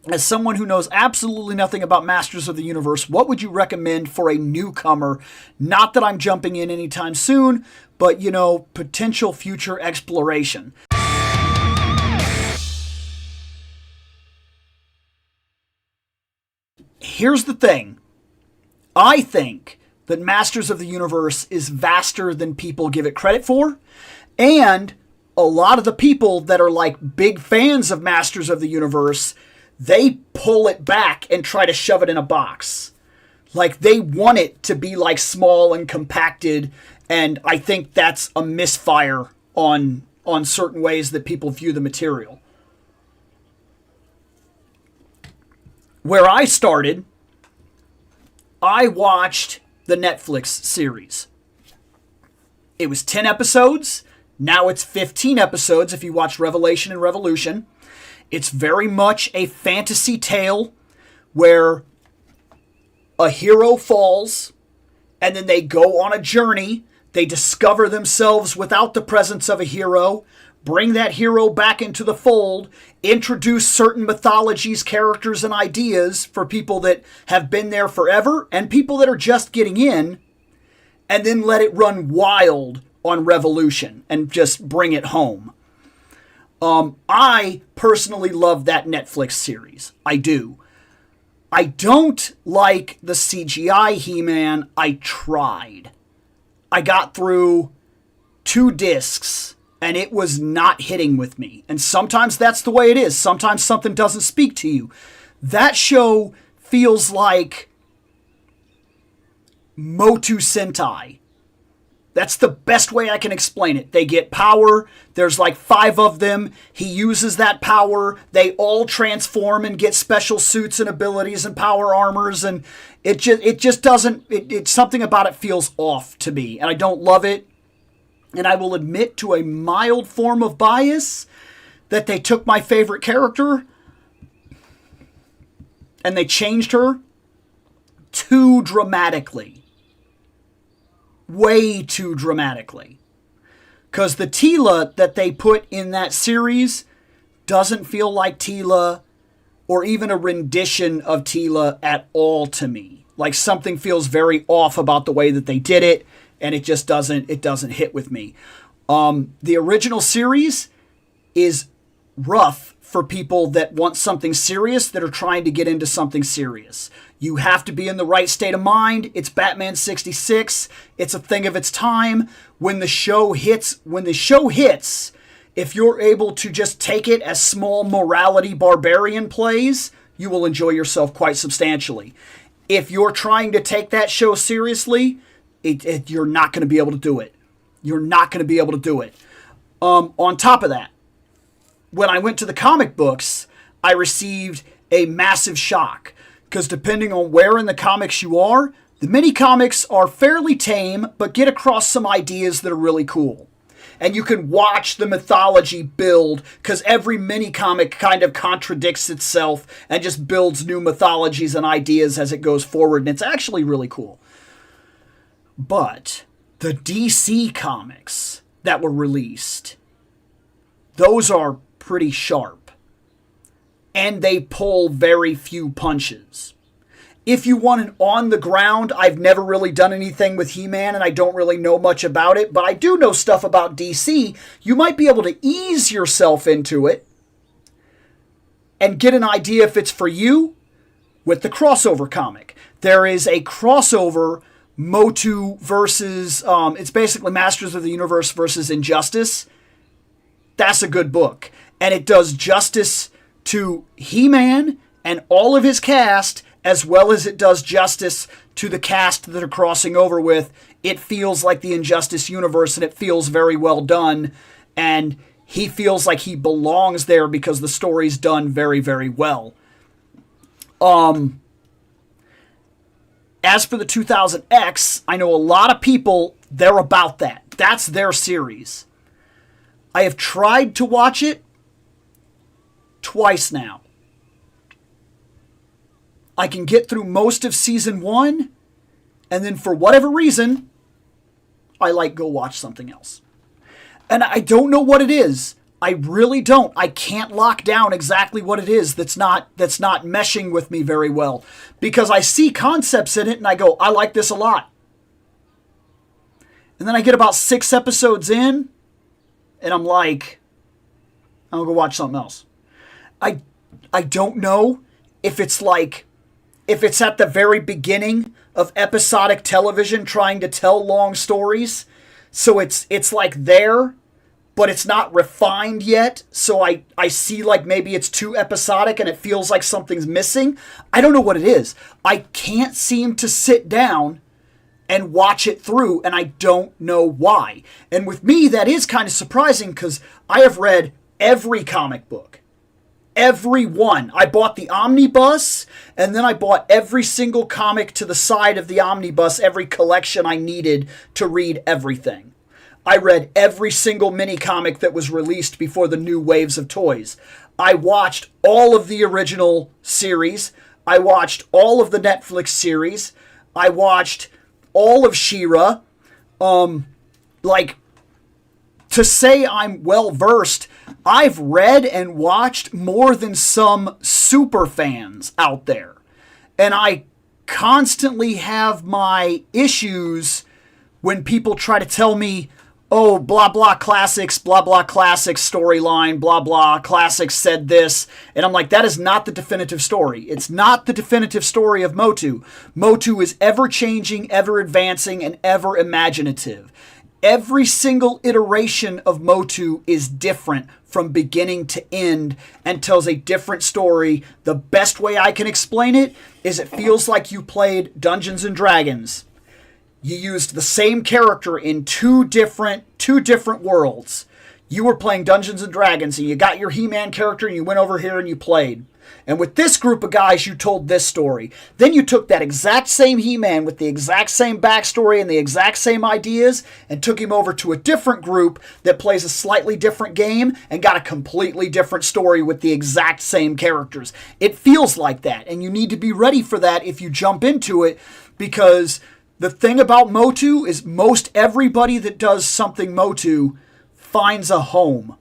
as someone who knows absolutely nothing about Masters of the Universe, what would you recommend for a newcomer? Not that I'm jumping in anytime soon, but, potential future exploration. Here's the thing. I think that Masters of the Universe is vaster than people give it credit for, and a lot of the people that are like big fans of Masters of the Universe, they pull it back and try to shove it in a box. Like, they want it to be like small and compacted, and I think that's a misfire on certain ways that people view the material. Where I started, I watched the Netflix series. It was 10 episodes. Now it's 15 episodes if you watch Revelation and Revolution. It's very much a fantasy tale where a hero falls and then they go on a journey. They discover themselves without the presence of a hero, bring that hero back into the fold, introduce certain mythologies, characters, and ideas for people that have been there forever and people that are just getting in, and then let it run wild on Revolution and just bring it home. I personally love that Netflix series. I do. I don't like the CGI He-Man. I tried. I got through 2 discs, and it was not hitting with me. And sometimes that's the way it is. Sometimes something doesn't speak to you. That show feels like MOTU Sentai. That's the best way I can explain it. They get power. There's like 5 of them. He uses that power. They all transform and get special suits and abilities and power armors. And it just doesn't, it's something about it feels off to me. And I don't love it. And I will admit to a mild form of bias that they took my favorite character and they changed her too dramatically. Way too dramatically. Because the Teela that they put in that series doesn't feel like Teela or even a rendition of Teela at all to me. Like, something feels very off about the way that they did it, and it just doesn't hit with me. The original series is rough for people that want something serious, that are trying to get into something serious. You have to be in the right state of mind. It's Batman 66. It's a thing of its time. When the show hits, if you're able to just take it as small morality barbarian plays, you will enjoy yourself quite substantially. If you're trying to take that show seriously, you're not going to be able to do it. You're not going to be able to do it. On top of that, when I went to the comic books, I received a massive shock. Because depending on where in the comics you are, the mini-comics are fairly tame, but get across some ideas that are really cool. And you can watch the mythology build, because every mini-comic kind of contradicts itself and just builds new mythologies and ideas as it goes forward, and it's actually really cool. But the DC comics that were released, those are pretty sharp. And they pull very few punches. If you want an on-the-ground, I've never really done anything with He-Man and I don't really know much about it, but I do know stuff about DC, you might be able to ease yourself into it and get an idea if it's for you with the crossover comic. There is a crossover MOTU versus, it's basically Masters of the Universe versus Injustice. That's a good book. And it does justice to He-Man and all of his cast, as well as it does justice to the cast that are crossing over with. It feels like the Injustice universe, and it feels very well done. And he feels like he belongs there because the story's done very, very well. As for the 2000X, I know a lot of people, they're about that. That's their series. I have tried to watch it twice now. I can get through most of season 1, and then for whatever reason, I go watch something else. And I don't know what it is. I really don't. I can't lock down exactly what it is that's not meshing with me very well, because I see concepts in it and I go, I like this a lot. And then I get about 6 episodes in and I'm like, I'm gonna go watch something else. I don't know if it's at the very beginning of episodic television trying to tell long stories, so it's like there, but it's not refined yet, so I see like maybe it's too episodic and it feels like something's missing. I don't know what it is. I can't seem to sit down and watch it through, and I don't know why. And with me, that is kind of surprising, because I have read every comic book. Every one. I bought the omnibus, and then I bought every single comic to the side of the omnibus, every collection I needed to read everything. I read every single mini comic that was released before the new waves of toys. I watched all of the original series. I watched all of the Netflix series. I watched all of She-Ra. To say I'm well versed, I've read and watched more than some super fans out there. And I constantly have my issues when people try to tell me, oh, blah, blah, classics, storyline, blah, blah, classics said this. And I'm like, that is not the definitive story. It's not the definitive story of MOTU. MOTU is ever-changing, ever-advancing, and ever-imaginative. Every single iteration of MOTU is different from beginning to end and tells a different story. The best way I can explain it is it feels like you played Dungeons and Dragons. You used the same character in two different worlds. You were playing Dungeons and Dragons, and you got your He-Man character, and you went over here and you played. And with this group of guys, you told this story. Then you took that exact same He-Man with the exact same backstory and the exact same ideas and took him over to a different group that plays a slightly different game and got a completely different story with the exact same characters. It feels like that, and you need to be ready for that if you jump into it, because the thing about MOTU is most everybody that does something MOTU finds a home.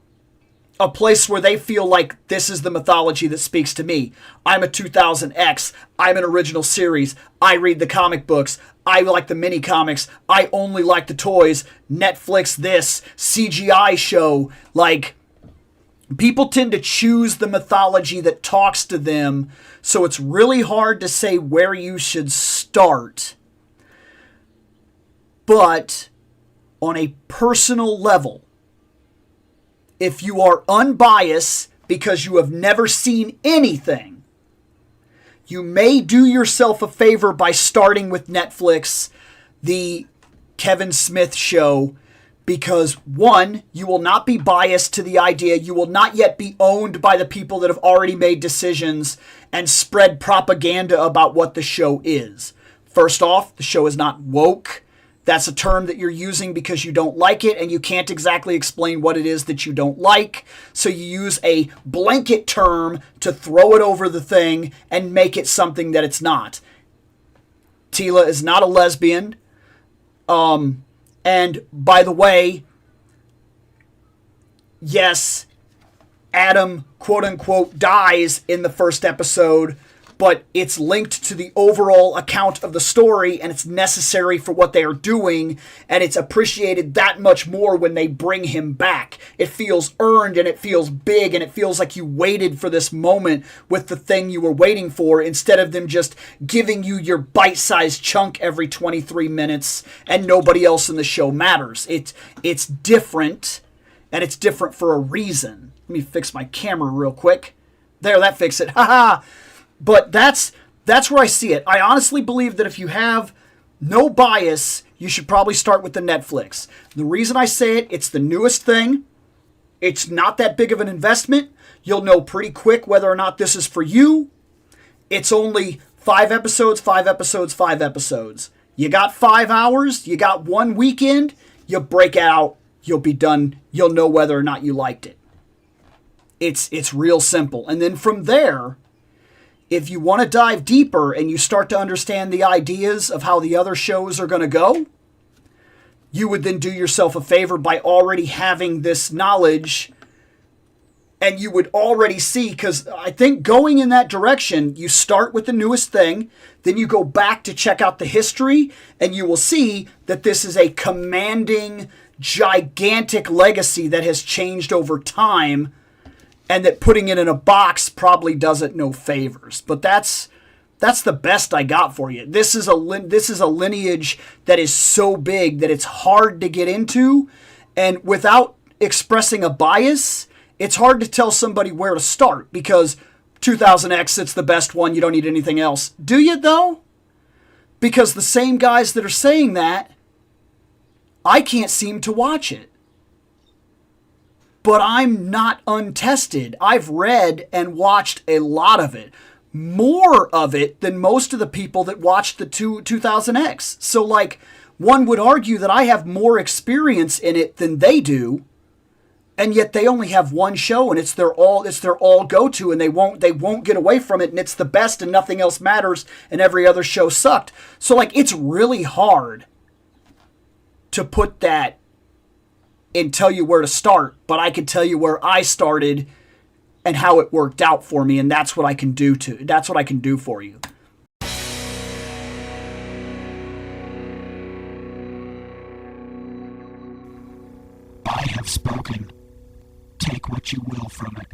A place where they feel like this is the mythology that speaks to me. I'm a 2000X. I'm an original series. I read the comic books. I like the mini comics. I only like the toys. Netflix this. CGI show. Like, people tend to choose the mythology that talks to them, so it's really hard to say where you should start. But on a personal level, if you are unbiased because you have never seen anything, you may do yourself a favor by starting with Netflix, the Kevin Smith show, because one, you will not be biased to the idea. You will not yet be owned by the people that have already made decisions and spread propaganda about what the show is. First off, the show is not woke. That's a term that you're using because you don't like it, and you can't exactly explain what it is that you don't like. So you use a blanket term to throw it over the thing and make it something that it's not. Teela is not a lesbian. And by the way, yes, Adam, quote unquote, dies in the first episode, but it's linked to the overall account of the story, and it's necessary for what they are doing, and it's appreciated that much more when they bring him back. It feels earned, and it feels big, and it feels like you waited for this moment with the thing you were waiting for, instead of them just giving you your bite-sized chunk every 23 minutes, and nobody else in the show matters. It's different, and it's different for a reason. Let me fix my camera real quick. There, that fixed it. Haha! But that's where I see it. I honestly believe that if you have no bias, you should probably start with the Netflix. The reason I say it, it's the newest thing. It's not that big of an investment. You'll know pretty quick whether or not this is for you. It's only 5 episodes, 5 episodes, 5 episodes. You got 5 hours, you got 1 weekend, you break out, you'll be done. You'll know whether or not you liked it. It's real simple. And then from there, if you want to dive deeper and you start to understand the ideas of how the other shows are going to go, you would then do yourself a favor by already having this knowledge And you would already see, because I think going in that direction, you start with the newest thing, then you go back to check out the history, and you will see that this is a commanding, gigantic legacy that has changed over time, and that putting it in a box probably does it no favors. But that's the best I got for you. This is a lineage that is so big that it's hard to get into, and without expressing a bias, it's hard to tell somebody where to start, because 2000X, it's the best one, you don't need anything else. Do you, though? Because the same guys that are saying that, I can't seem to watch it. But I'm not untested. I've read and watched a lot of it. More of it than most of the people that watched the 2000X. So, like, one would argue that I have more experience in it than they do. And yet they only have one show, and it's their all go-to, and they won't get away from it, and it's the best, and nothing else matters, and every other show sucked. So, like, it's really hard to put that and tell you where to start, but I could tell you where I started and how it worked out for me, and that's what I can do for you. I have spoken. Take what you will from it.